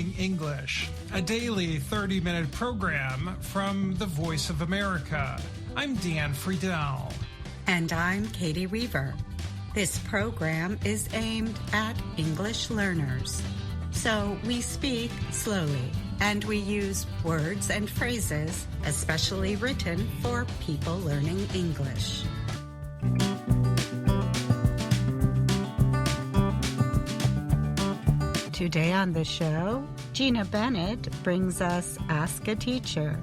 Learning English, a daily 30-minute program from the Voice of America. I'm Dan Friedel. And I'm Katie Weaver. This program is aimed at English learners. So we speak slowly, and we use words and phrases especially written for people learning English. Today on the show, Gina Bennett brings us Ask a Teacher.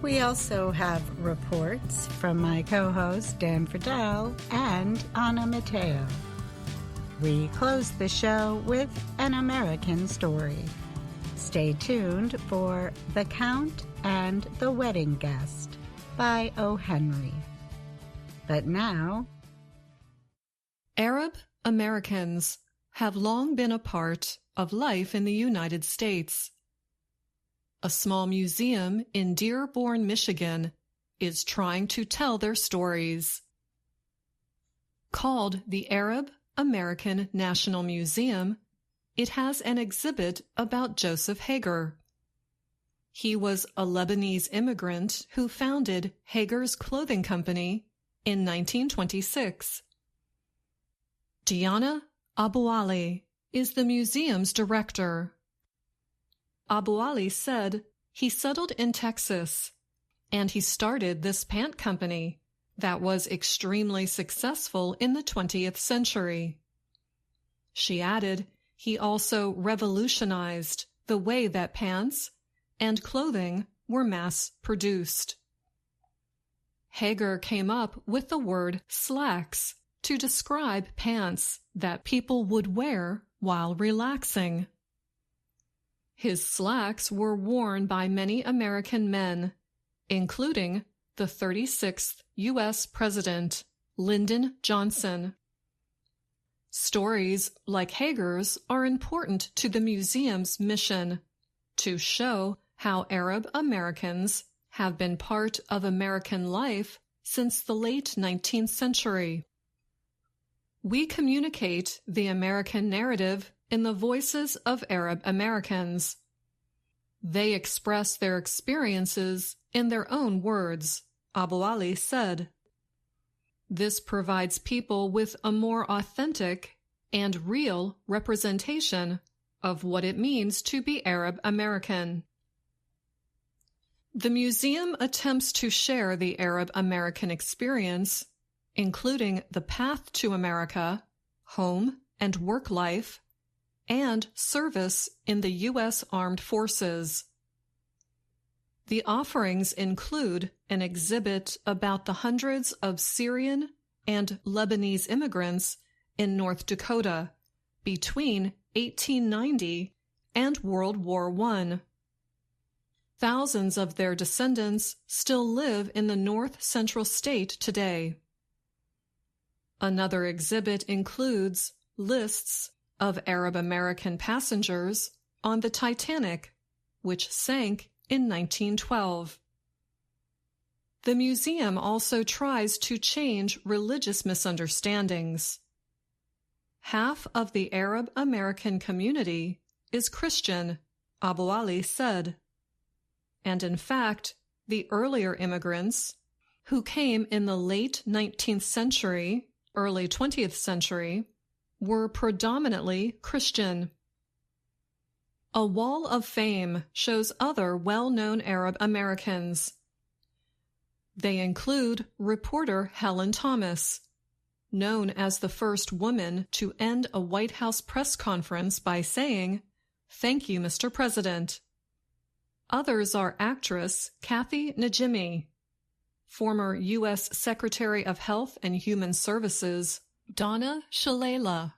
We also have reports from my co-host Dan Friedel and Anna Mateo. We close the show with an American story. Stay tuned for The Count and the Wedding Guest by O. Henry. But now, Arab Americans have long been a part of life in the United States. A small museum in Dearborn, Michigan, is trying to tell their stories. Called the Arab American National Museum, it has an exhibit about Joseph Hager. He was a Lebanese immigrant who founded Hager's Clothing Company in 1926. Diana Abu Ali is the museum's director. Abu Ali said he settled in Texas, and he started this pant company that was extremely successful in the 20th century. She added he also revolutionized the way that pants and clothing were mass-produced. Hager came up with the word slacks to describe pants that people would wear while relaxing. His slacks were worn by many American men, including the 36th U.S. President, Lyndon Johnson. Stories like Hager's are important to the museum's mission to show how Arab Americans have been part of American life since the late 19th century. We communicate the American narrative in the voices of Arab Americans. They express their experiences in their own words, Abu Ali said. This provides people with a more authentic and real representation of what it means to be Arab American. The museum attempts to share the Arab American experience, including the path to America, home and work life, and service in the U.S. Armed Forces. The offerings include an exhibit about the hundreds of Syrian and Lebanese immigrants in North Dakota between 1890 and World War I. Thousands of their descendants still live in the North Central state today. Another exhibit includes lists of Arab American passengers on the Titanic, which sank in 1912. The museum also tries to change religious misunderstandings. Half of the Arab American community is Christian, Abu Ali said. And in fact, the earlier immigrants, who came in the late 19th century, early 20th century, were predominantly Christian. A wall of fame shows other well-known Arab Americans. They include reporter Helen Thomas, known as the first woman to end a White House press conference by saying, "Thank you, Mr. President." Others are actress Kathy Najimy, former U.S. Secretary of Health and Human Services Donna Shalala,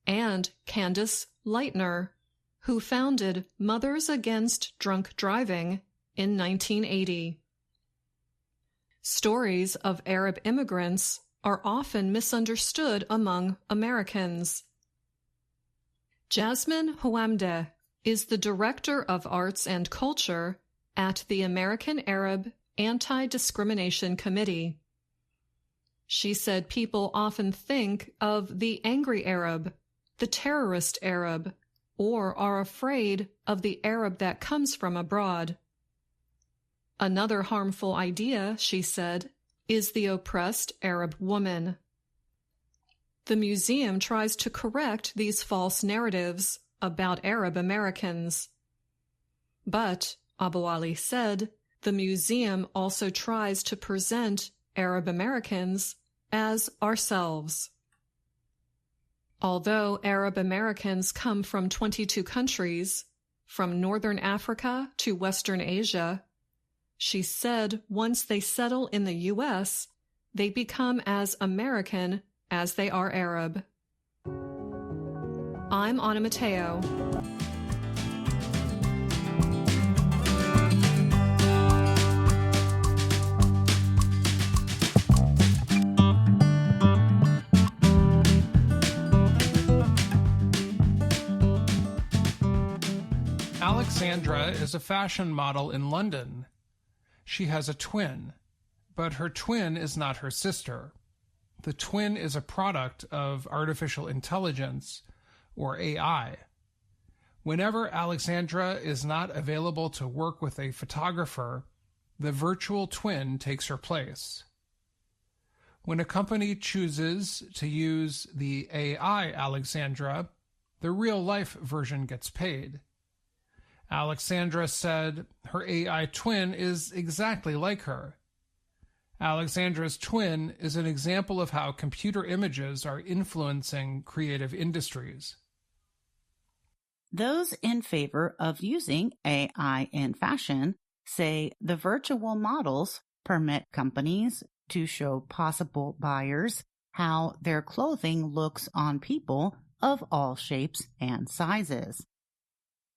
and Candace Lightner, who founded Mothers Against Drunk Driving in 1980. Stories of Arab immigrants are often misunderstood among Americans. Jasmine Houamdeh is the Director of Arts and Culture at the American Arab Anti-Discrimination Committee. She said people often think of the angry Arab, the terrorist Arab, or are afraid of the Arab that comes from abroad. Another harmful idea, she said, is the oppressed Arab woman. The museum tries to correct these false narratives about Arab Americans. But, Abu Ali said, the museum also tries to present Arab Americans as ourselves. Although Arab Americans come from 22 countries, from Northern Africa to Western Asia, she said once they settle in the U.S., they become as American as they are Arab. I'm Ana Mateo. Alexandra is a fashion model in London. She has a twin, but her twin is not her sister. The twin is a product of artificial intelligence, or AI. Whenever Alexandra is not available to work with a photographer, the virtual twin takes her place. When a company chooses to use the AI Alexandra, the real-life version gets paid. Alexandra said her AI twin is exactly like her. Alexandra's twin is an example of how computer images are influencing creative industries. Those in favor of using AI in fashion say the virtual models permit companies to show possible buyers how their clothing looks on people of all shapes and sizes.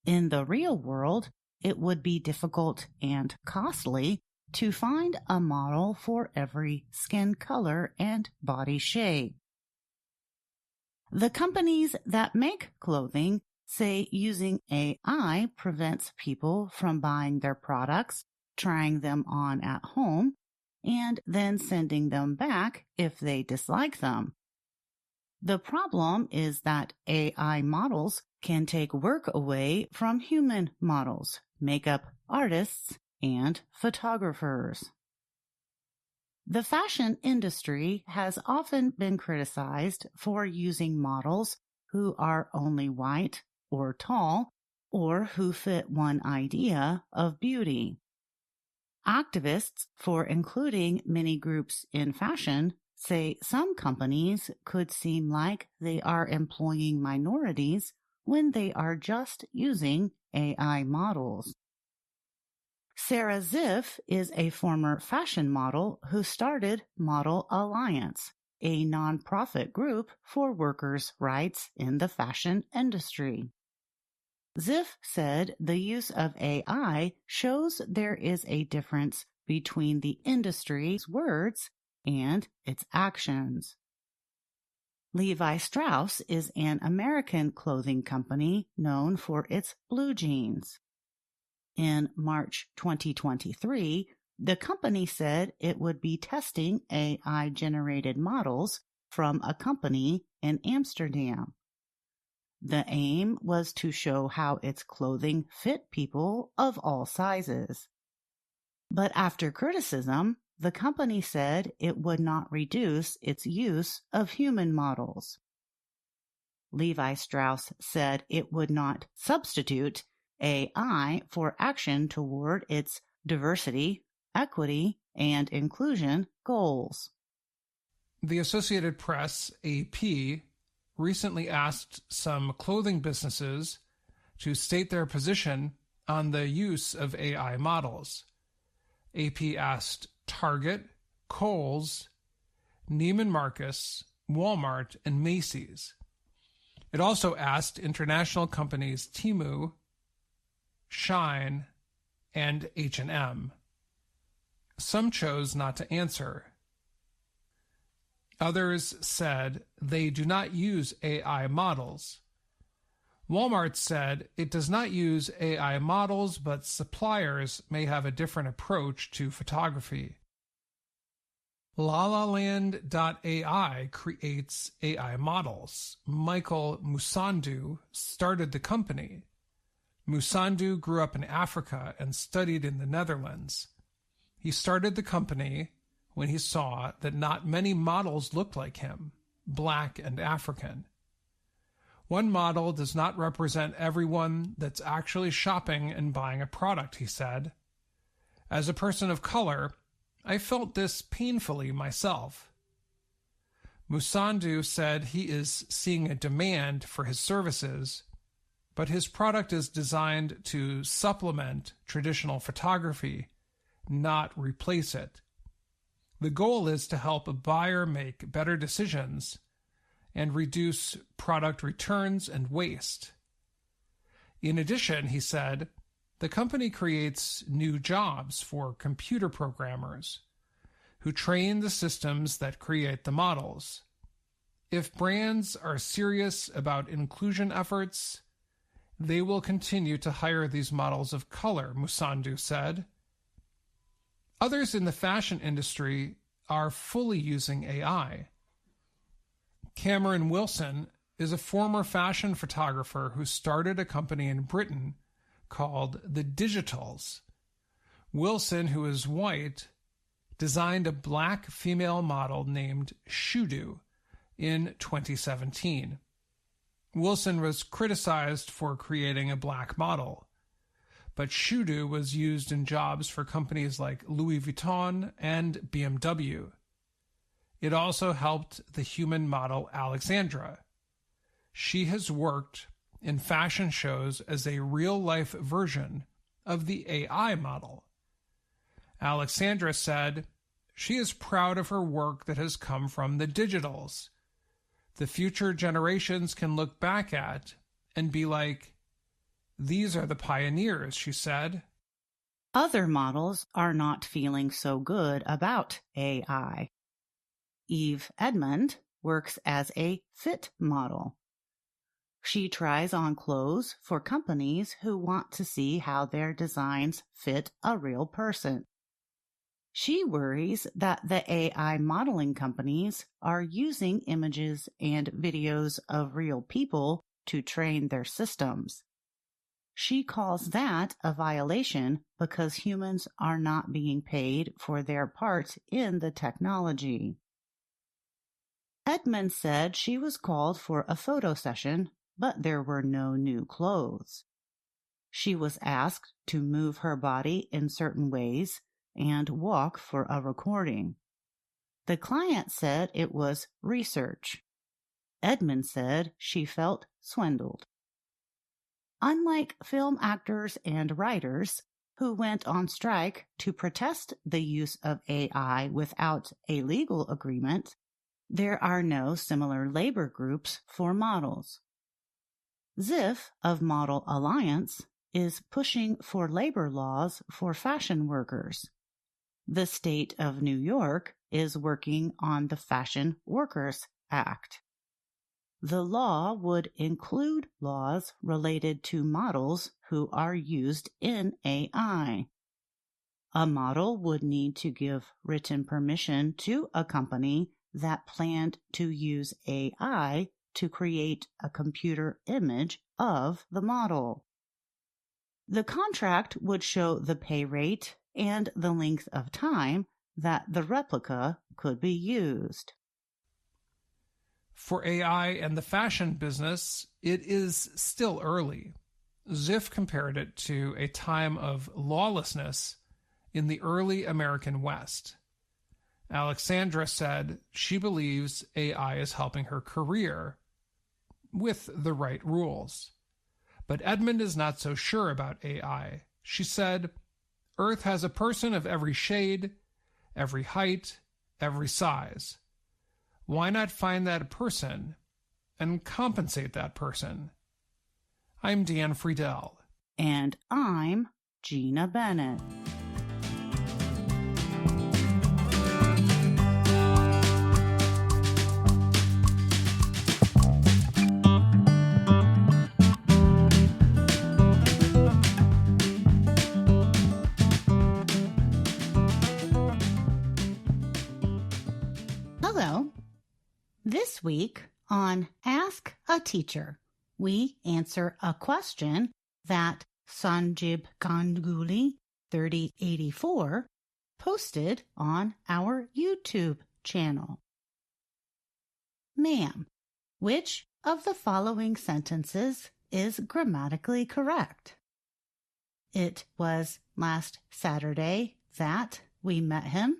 In the real world, it would be difficult and costly to find a model for every skin color and body shape. The companies that make clothing say using AI prevents people from buying their products, trying them on at home, and then sending them back if they dislike them. The problem is that AI models can take work away from human models, makeup artists, and photographers. The fashion industry has often been criticized for using models who are only white or tall or who fit one idea of beauty. Activists for including many groups in fashion say some companies could seem like they are employing minorities when they are just using AI models. Sarah Ziff is a former fashion model who started Model Alliance, a nonprofit group for workers' rights in the fashion industry. Ziff said the use of AI shows there is a difference between the industry's words and its actions. Levi Strauss is an American clothing company known for its blue jeans. In March 2023, the company said it would be testing AI-generated models from a company in Amsterdam. The aim was to show how its clothing fit people of all sizes. But after criticism, the company said it would not reduce its use of human models. Levi Strauss said it would not substitute AI for action toward its diversity, equity, and inclusion goals. The Associated Press, AP, recently asked some clothing businesses to state their position on the use of AI models. AP asked Target, Kohl's, Neiman Marcus, Walmart, and Macy's. It also asked international companies Temu, Shine, and H&M. Some chose not to answer. Others said they do not use AI models. Walmart said it does not use AI models, but suppliers may have a different approach to photography. LaLaLand.ai creates AI models. Michael Musandu started the company. Musandu grew up in Africa and studied in the Netherlands. He started the company when he saw that not many models looked like him, black and African. One model does not represent everyone that's actually shopping and buying a product, he said. As a person of color, I felt this painfully myself. Musandu said he is seeing a demand for his services, but his product is designed to supplement traditional photography, not replace it. The goal is to help a buyer make better decisions and reduce product returns and waste. In addition, he said, the company creates new jobs for computer programmers who train the systems that create the models. If brands are serious about inclusion efforts, they will continue to hire these models of color, Musandu said. Others in the fashion industry are fully using AI. Cameron Wilson is a former fashion photographer who started a company in Britain called The Digitals. Wilson, who is white, designed a black female model named Shudu in 2017. Wilson was criticized for creating a black model, but Shudu was used in jobs for companies like Louis Vuitton and BMW. It also helped the human model Alexandra. She has worked in fashion shows as a real-life version of the AI model. Alexandra said she is proud of her work that has come from the digitals. The future generations can look back at and be like, these are the pioneers, she said. Other models are not feeling so good about AI. Eve Edmond works as a fit model. She tries on clothes for companies who want to see how their designs fit a real person. She worries that the AI modeling companies are using images and videos of real people to train their systems. She calls that a violation because humans are not being paid for their part in the technology. Edmund said she was called for a photo session, but there were no new clothes. She was asked to move her body in certain ways and walk for a recording. The client said it was research. Edmund said she felt swindled. Unlike film actors and writers who went on strike to protest the use of AI without a legal agreement, there are no similar labor groups for models. Ziff of Model Alliance is pushing for labor laws for fashion workers. The state of New York is working on the Fashion Workers Act. The law would include laws related to models who are used in AI. A model would need to give written permission to a company that planned to use AI to create a computer image of the model. The contract would show the pay rate and the length of time that the replica could be used. For AI and the fashion business, it is still early. Ziff compared it to a time of lawlessness in the early American West. Alexandra said she believes AI is helping her career with the right rules. But Edmund is not so sure about AI. She said, Earth has a person of every shade, every height, every size. Why not find that person and compensate that person? I'm Dan Friedel. And I'm Gina Bennett. This week on Ask a Teacher, we answer a question that Sanjib Ganguly 3084 posted on our YouTube channel. Ma'am, which of the following sentences is grammatically correct? It was last Saturday that we met him.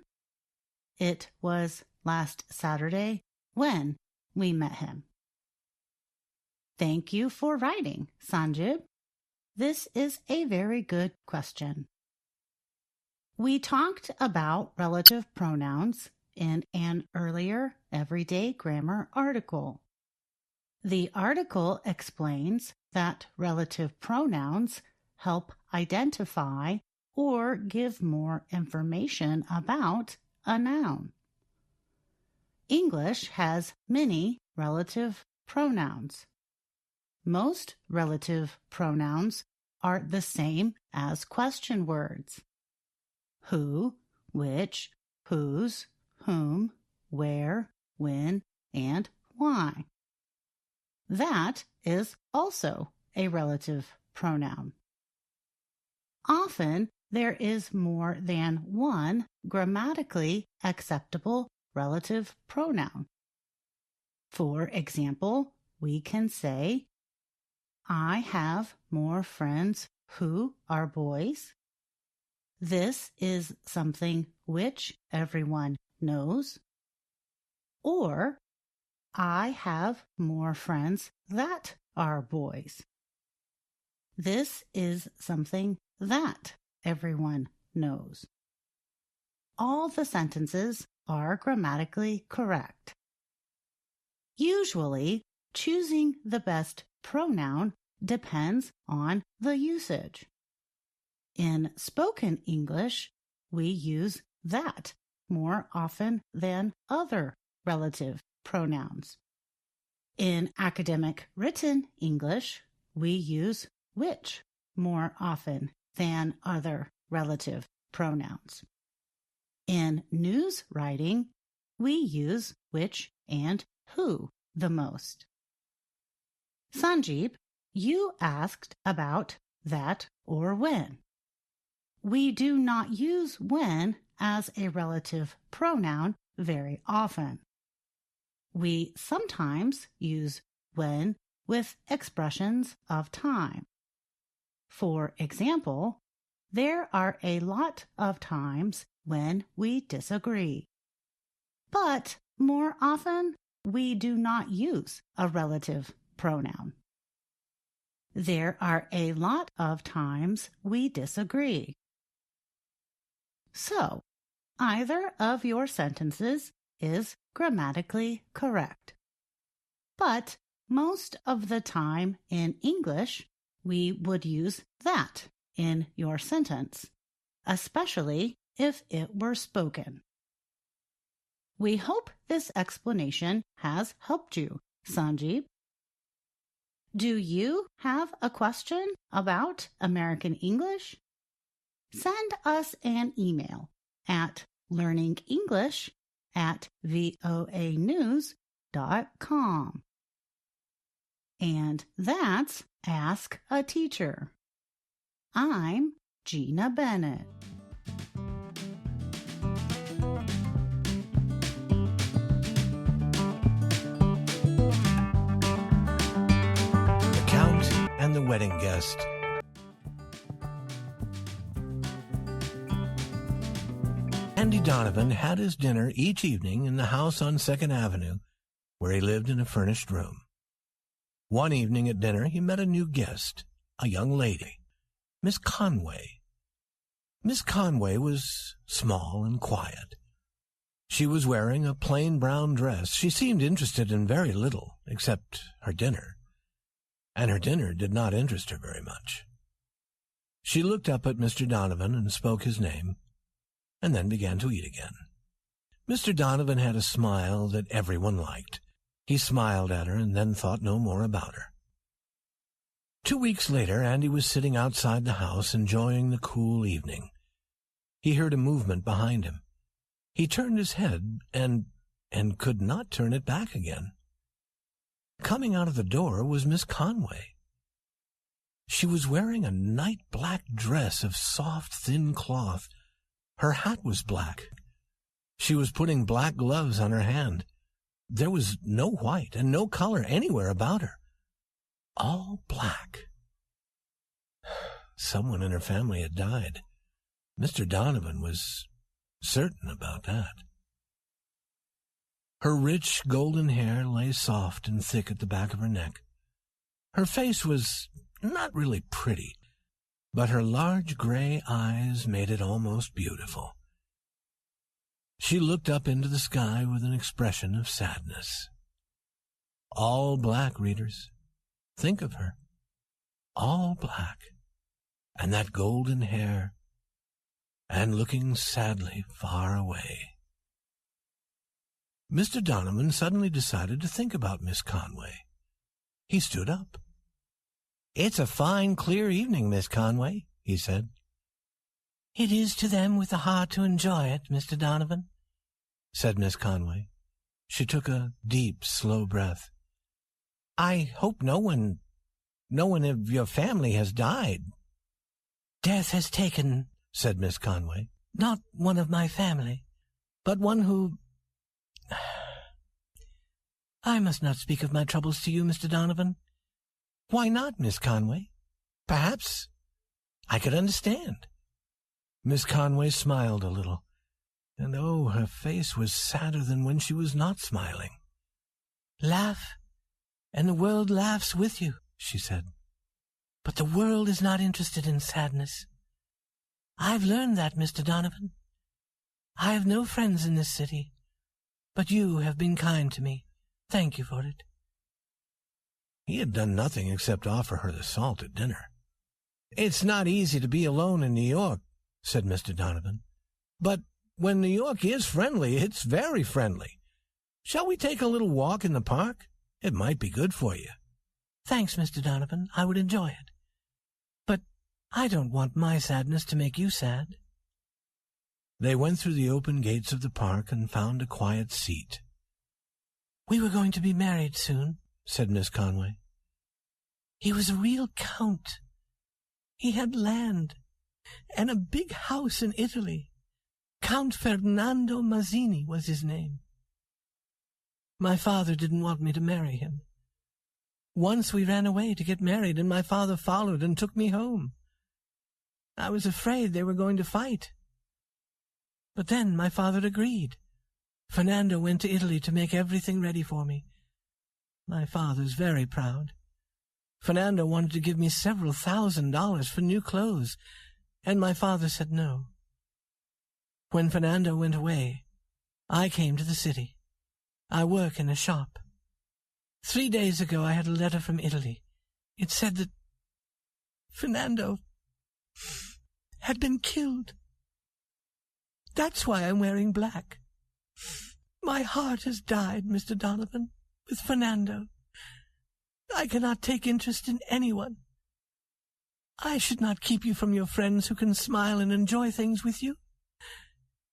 It was last Saturday when we met him. Thank you for writing, Sanjib. This is a very good question. We talked about relative pronouns in an earlier everyday grammar article. The article explains that relative pronouns help identify or give more information about a noun. English has many relative pronouns. Most relative pronouns are the same as question words. Who, which, whose, whom, where, when, and why. That is also a relative pronoun. Often, there is more than one grammatically acceptable relative pronoun. For example, we can say, I have more friends who are boys. This is something which everyone knows. Or, I have more friends that are boys. This is something that everyone knows. All the sentences are grammatically correct. Usually, choosing the best pronoun depends on the usage. In spoken English, we use that more often than other relative pronouns. In academic written English, we use which more often than other relative pronouns. In news writing, we use which and who the most. Sanjib, you asked about that or when. We do not use when as a relative pronoun very often. We sometimes use when with expressions of time. For example, there are a lot of times when we disagree. But more often, we do not use a relative pronoun. There are a lot of times we disagree. So, either of your sentences is grammatically correct. But most of the time in English, we would use that in your sentence, especially if it were spoken. We hope this explanation has helped you, Sanjib. Do you have a question about American English? Send us an email at learningenglish@voanews.com. And that's Ask a Teacher. I'm Gina Bennett. The Count and the Wedding Guest. Andy Donovan had his dinner each evening in the house on 2nd Avenue, where he lived in a furnished room. One evening at dinner, he met a new guest, a young lady, Miss Conway. Miss Conway was small and quiet. She was wearing a plain brown dress. She seemed interested in very little, except her dinner. And her dinner did not interest her very much. She looked up at Mr. Donovan and spoke his name, and then began to eat again. Mr. Donovan had a smile that everyone liked. He smiled at her and then thought no more about her. 2 weeks later, Andy was sitting outside the house enjoying the cool evening. He heard a movement behind him. He turned his head, and and could not turn it back again. Coming out of the door was Miss Conway. She was wearing a night-black dress of soft, thin cloth. Her hat was black. She was putting black gloves on her hand. There was no white and no color anywhere about her. All black. Someone in her family had died. Mr. Donovan was certain about that. Her rich golden hair lay soft and thick at the back of her neck. Her face was not really pretty, but her large gray eyes made it almost beautiful. She looked up into the sky with an expression of sadness. All black, readers. Think of her. All black, and that golden hair, and looking sadly far away. Mr. Donovan suddenly decided to think about Miss Conway. He stood up. "It's a fine, clear evening, Miss Conway," he said. "It is to them with the heart to enjoy it, Mr. Donovan," said Miss Conway. She took a deep, slow breath. "I hope no one of your family has died." "Death has taken," said Miss Conway, "not one of my family, but one who... I must not speak of my troubles to you, Mr. Donovan." "Why not, Miss Conway? Perhaps I could understand." Miss Conway smiled a little, and oh, her face was sadder than when she was not smiling. "Laugh, and the world laughs with you," she said. "But the world is not interested in sadness. I've learned that, Mr. Donovan. I have no friends in this city, but you have been kind to me. Thank you for it." He had done nothing except offer her the salt at dinner. "It's not easy to be alone in New York," said Mr. Donovan. "But when New York is friendly, it's very friendly. Shall we take a little walk in the park? It might be good for you." "Thanks, Mr. Donovan. I would enjoy it. But I don't want my sadness to make you sad." They went through the open gates of the park and found a quiet seat. "We were going to be married soon," said Miss Conway. "He was a real count. He had land and a big house in Italy. Count Fernando Mazzini was his name. My father didn't want me to marry him. Once we ran away to get married, and my father followed and took me home. I was afraid they were going to fight. But then my father agreed. Fernando went to Italy to make everything ready for me. My father's very proud. Fernando wanted to give me several $1,000s for new clothes, and my father said no. When Fernando went away, I came to the city. I work in a shop. 3 days ago I had a letter from Italy. It said that Fernando had been killed. That's why I'm wearing black. My heart has died, Mr. Donovan, with Fernando. I cannot take interest in anyone. I should not keep you from your friends who can smile and enjoy things with you.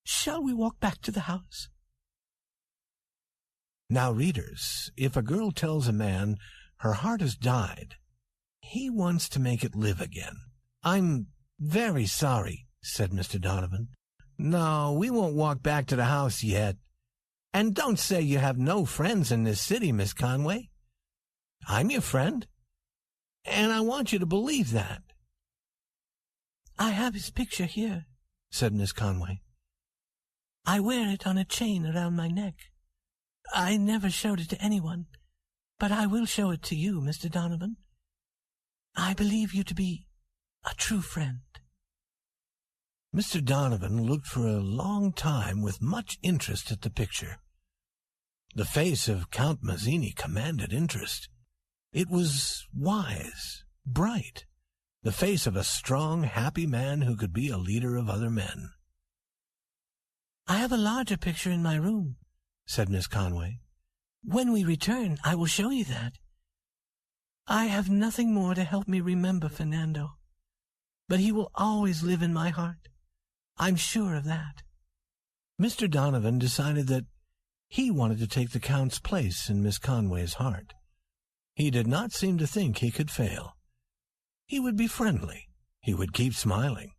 Shall we walk back to the house?" Now, readers, if a girl tells a man her heart has died, he wants to make it live again. "I'm very sorry," said Mr. Donovan. "No, we won't walk back to the house yet. And don't say you have no friends in this city, Miss Conway. I'm your friend, and I want you to believe that." "I have his picture here," said Miss Conway. "I wear it on a chain around my neck. I never showed it to anyone, but I will show it to you, Mr. Donovan. I believe you to be a true friend." Mr. Donovan looked for a long time with much interest at the picture. The face of Count Mazzini commanded interest. It was wise, bright, the face of a strong, happy man who could be a leader of other men. "I have a larger picture in my room," said Miss Conway. "When we return, I will show you that. I have nothing more to help me remember Fernando, but he will always live in my heart. I'm sure of that." Mr. Donovan decided that He wanted to take the Count's place in Miss Conway's heart. He did not seem to think he could fail. He would be friendly. He would keep smiling.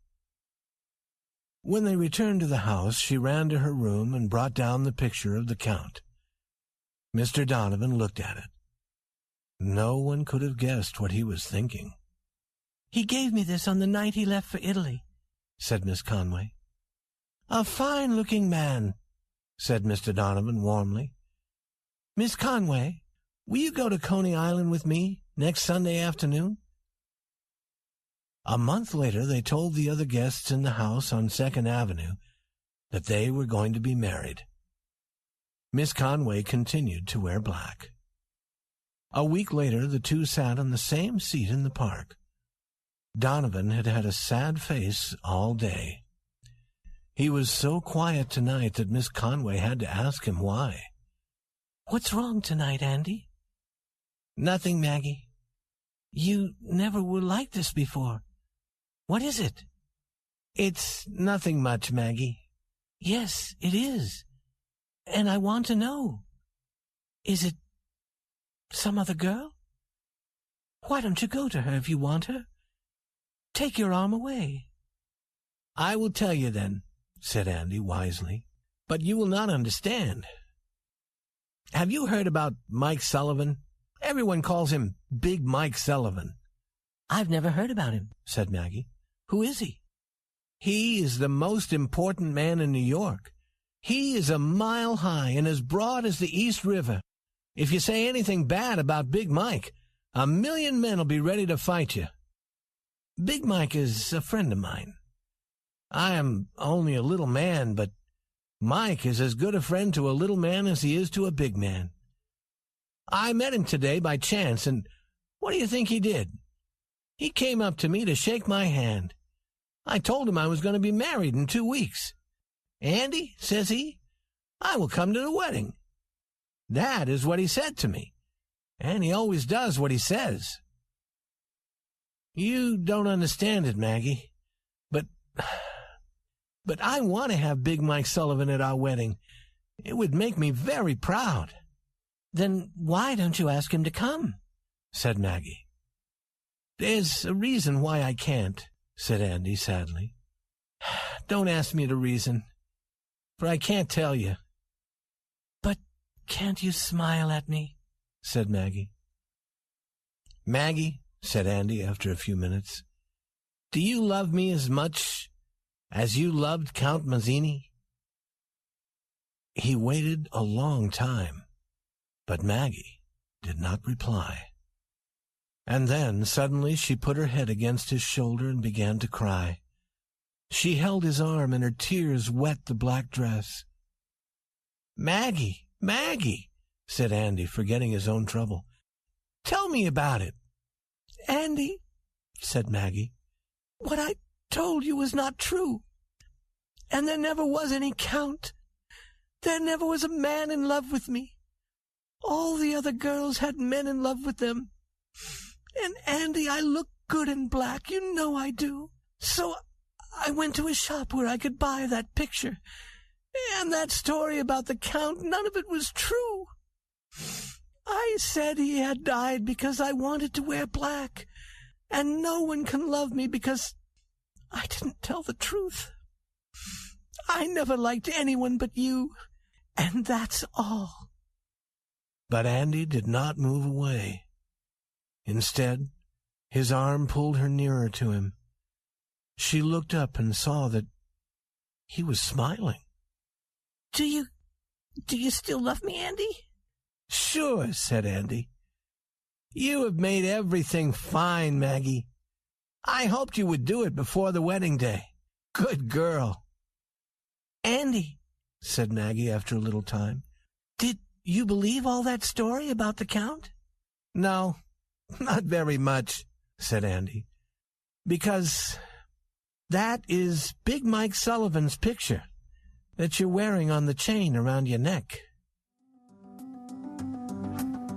When they returned to the house, she ran to her room and brought down the picture of the Count. Mr. Donovan looked at it. No one could have guessed what he was thinking. "He gave me this on the night he left for Italy," said Miss Conway. "A fine-looking man," said Mr. Donovan warmly. "Miss Conway, will you go to Coney Island with me next Sunday afternoon?" A month later, they told the other guests in the house on 2nd Avenue that they were going to be married. Miss Conway continued to wear black. A week later, the two sat on the same seat in the park. Donovan had had a sad face all day. He was so quiet tonight that Miss Conway had to ask him why. "What's wrong tonight, Andy?" "Nothing, Maggie. You never were like this before. What is it?" "It's nothing much, Maggie." "Yes, it is. And I want to know. Is it some other girl? Why don't you go to her if you want her? Take your arm away." "I will tell you then," said Andy wisely, "but you will not understand. Have you heard about Mike Sullivan? Everyone calls him Big Mike Sullivan." "I've never heard about him," said Maggie. "Who is he?" "He is the most important man in New York. He is a mile high and as broad as the East River. If you say anything bad about Big Mike, 1,000,000 men will be ready to fight you. Big Mike is a friend of mine. I am only a little man, but Mike is as good a friend to a little man as he is to a big man. I met him today by chance, and what do you think he did? He came up to me to shake my hand. I told him I was going to be married in 2 weeks. 'Andy,' says he, 'I will come to the wedding.' That is what he said to me, and he always does what he says. You don't understand it, Maggie, but I want to have Big Mike Sullivan at our wedding. It would make me very proud." "Then why don't you ask him to come?" said Maggie. "There's a reason why I can't," said Andy sadly. "Don't ask me the reason, for I can't tell you." "But can't you smile at me?" said Maggie. "Maggie," said Andy after a few minutes, "do you love me as much as you loved Count Mazzini?" He waited a long time, but Maggie did not reply. And then, suddenly, she put her head against his shoulder and began to cry. She held his arm, and her tears wet the black dress. "Maggie, Maggie," said Andy, forgetting his own trouble. "Tell me about it." "Andy," said Maggie, "what I told you was not true. And there never was any Count. There never was a man in love with me. All the other girls had men in love with them. And, Andy, I look good in black. You know I do. So I went to a shop where I could buy that picture. And that story about the Count, none of it was true. I said he had died because I wanted to wear black. And no one can love me because I didn't tell the truth. I never liked anyone but you, and that's all." But Andy did not move away. Instead, his arm pulled her nearer to him. She looked up and saw that he was smiling. Do you still love me, Andy?" "Sure," said Andy. "You have made everything fine, Maggie. I hoped you would do it before the wedding day. Good girl." "Andy," said Maggie after a little time, "did you believe all that story about the Count?" "No, not very much," said Andy, "because that is Big Mike Sullivan's picture that you're wearing on the chain around your neck."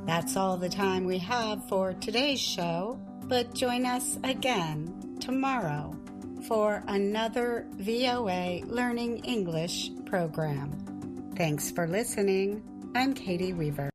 That's all the time we have for today's show, but join us again tomorrow for another VOA Learning English program. Thanks for listening. I'm Katie Weaver.